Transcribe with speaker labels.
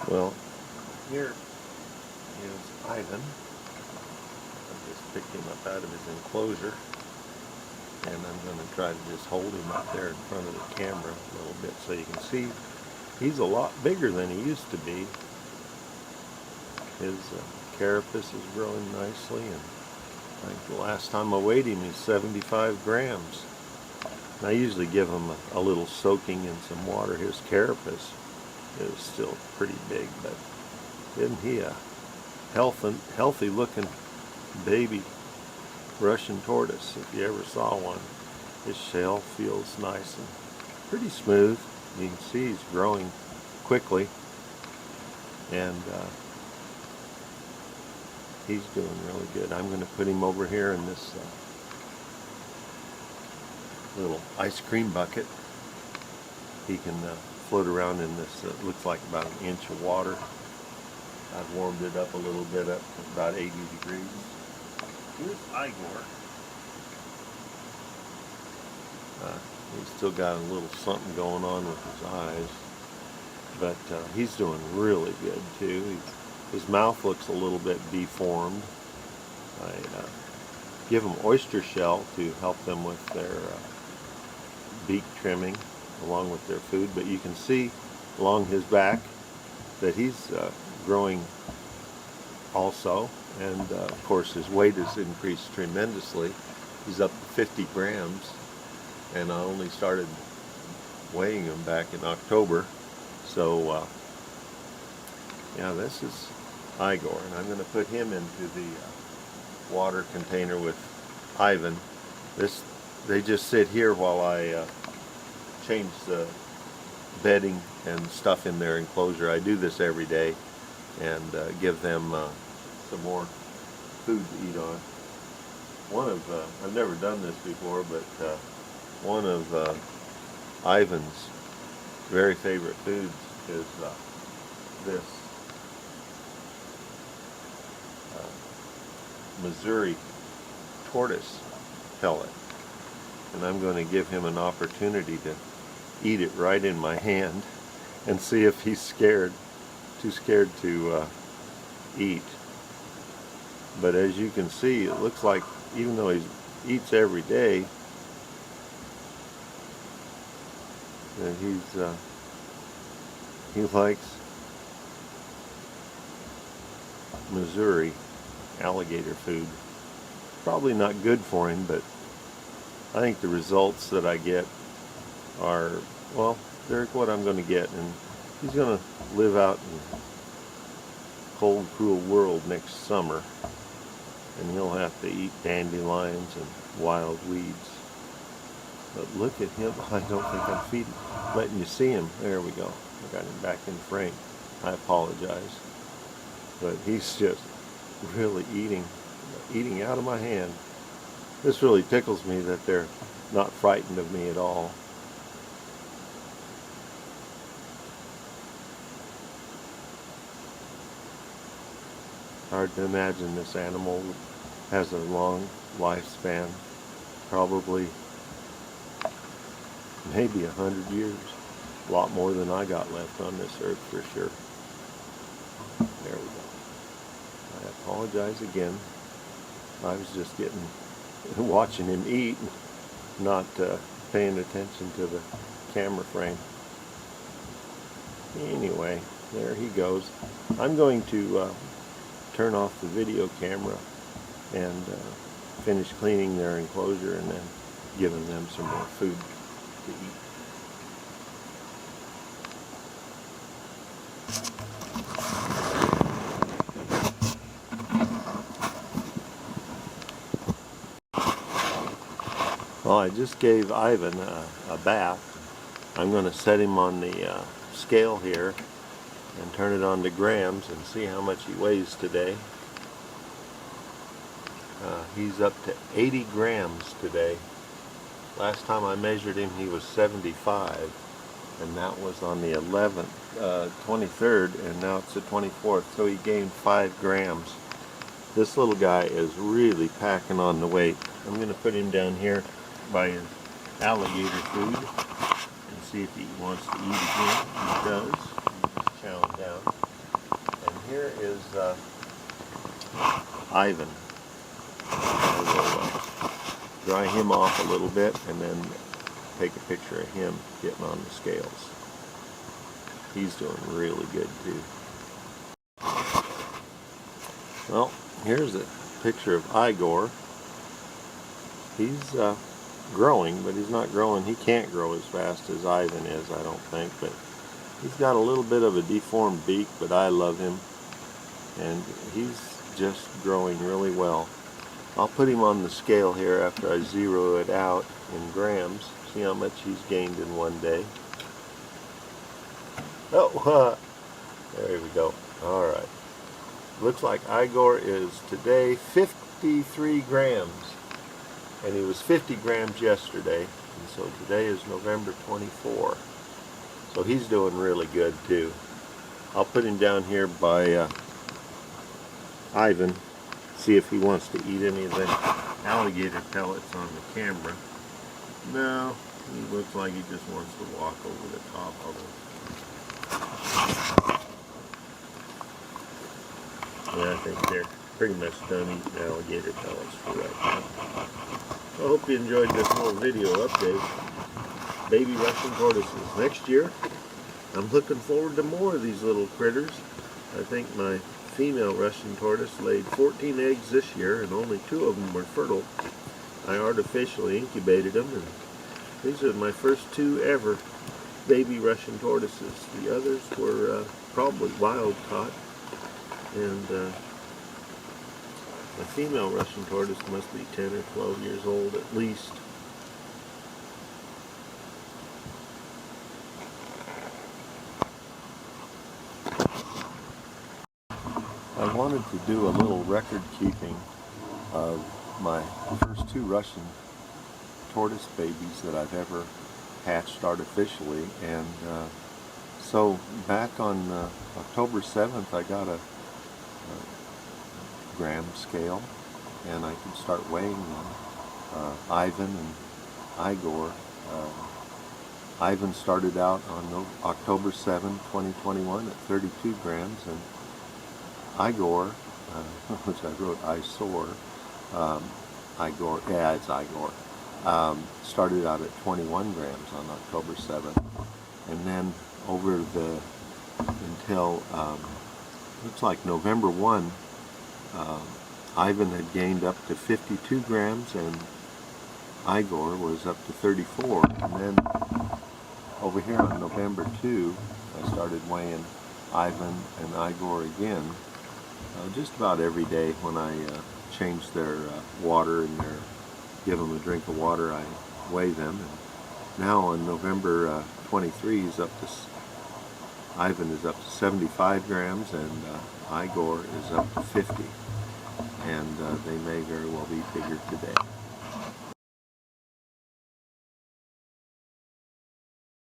Speaker 1: Well, here is Ivan. I just picked him up out of his enclosure, and I'm going to try to just hold him up there in front of the camera a little bit so you can see he's a lot bigger than he used to be. His carapace is growing nicely, and I think the last time I weighed him, he's 75 grams. And I usually give him a little soaking in some water. His carapace is still pretty big, but isn't he a healthy looking baby Russian tortoise? If you ever saw one, his shell feels nice and pretty smooth. You can see he's growing quickly, and he's doing really good. I'm going to put him over here in this little ice cream bucket. He can float around in this, looks like about an inch of water. I've warmed it up a little bit up to about 80 degrees. Here's Igor. He's still got a little something going on with his eyes, but he's doing really good too. His mouth looks a little bit deformed. I give them oyster shell to help them with their beak trimming along with their food, but you can see along his back that he's growing also, and of course his weight has increased tremendously. He's up to 50 grams, and I only started weighing him back in October. So yeah, this is Igor, and I'm going to put him into the water container with Ivan. They just sit here while I change the bedding and stuff in their enclosure. I do this every day, and give them some more food to eat on. I've never done this before, but one of Ivan's very favorite foods is this Missouri tortoise pellet, and I'm going to give him an opportunity to eat it right in my hand and see if he's too scared to eat. But as you can see, it looks like even though he eats every day, that he likes Missouri alligator food. Probably not good for him, but I think the results that I get are, well, they're what I'm going to get, and he's going to live out in a cold, cruel world next summer, and he'll have to eat dandelions and wild weeds. But look at him. I don't think I'm letting you see him. There we go. I got him back in frame. I apologize. But he's just really eating out of my hand. This really tickles me that they're not frightened of me at all. Hard to imagine this animal has a long lifespan, probably maybe 100 years, a lot more than I got left on this earth for sure. There we go. I apologize again. I was just watching him eat, not paying attention to the camera frame. Anyway, there he goes. I'm going to turn off the video camera and finish cleaning their enclosure, and then giving them some more food to eat. Well, I just gave Ivan a bath. I'm going to set him on the scale here and turn it on to grams and see how much he weighs today. He's up to 80 grams today. Last time I measured him, he was 75, and that was on the 23rd, and now it's the 24th, so he gained 5 grams. This little guy is really packing on the weight. I'm going to put him down here by his alligator food and see if he wants to eat again. He does. He's chowing down. here is Ivan. I will dry him off a little bit and then take a picture of him getting on the scales. He's doing really good too. Well, here's a picture of Igor. He's growing, but he's not growing. He can't grow as fast as Ivan is, I don't think, but he's got a little bit of a deformed beak, but I love him, and he's just growing really well. I'll put him on the scale here after I zero it out in grams, see how much he's gained in one day. Oh, there we go. All right. Looks like Igor is today 53 grams, and he was 50 grams yesterday, and so today is November 24. So he's doing really good too. I'll put him down here by Ivan, see if he wants to eat any of the alligator pellets on the camera. No, he looks like he just wants to walk over the top of them. Yeah, I think they're pretty much done eating alligator pellets for right now. I hope you enjoyed this little video update. Baby Russian tortoises. Next year, I'm looking forward to more of these little critters. I think my female Russian tortoise laid 14 eggs this year, and only 2 of them were fertile. I artificially incubated them, and these are my first 2 ever baby Russian tortoises. The others were probably wild caught, and my female Russian tortoise must be 10 or 12 years old at least. I wanted to do a little record keeping of my first 2 Russian tortoise babies that I've ever hatched artificially, and so back on October 7th I got a gram scale, and I could start weighing them. Ivan and Igor. Ivan started out on October 7, 2021 at 32 grams, and Igor, which I wrote Isor, Igor, yeah, it's Igor, started out at 21 grams on October 7th, and then over the, until, looks like November 1, Ivan had gained up to 52 grams, and Igor was up to 34, and then over here on November 2, I started weighing Ivan and Igor again, just about every day when I change their water and give them a drink of water, I weigh them. And now on November 23, Ivan is up to 75 grams, and Igor is up to 50. And they may very well be bigger today.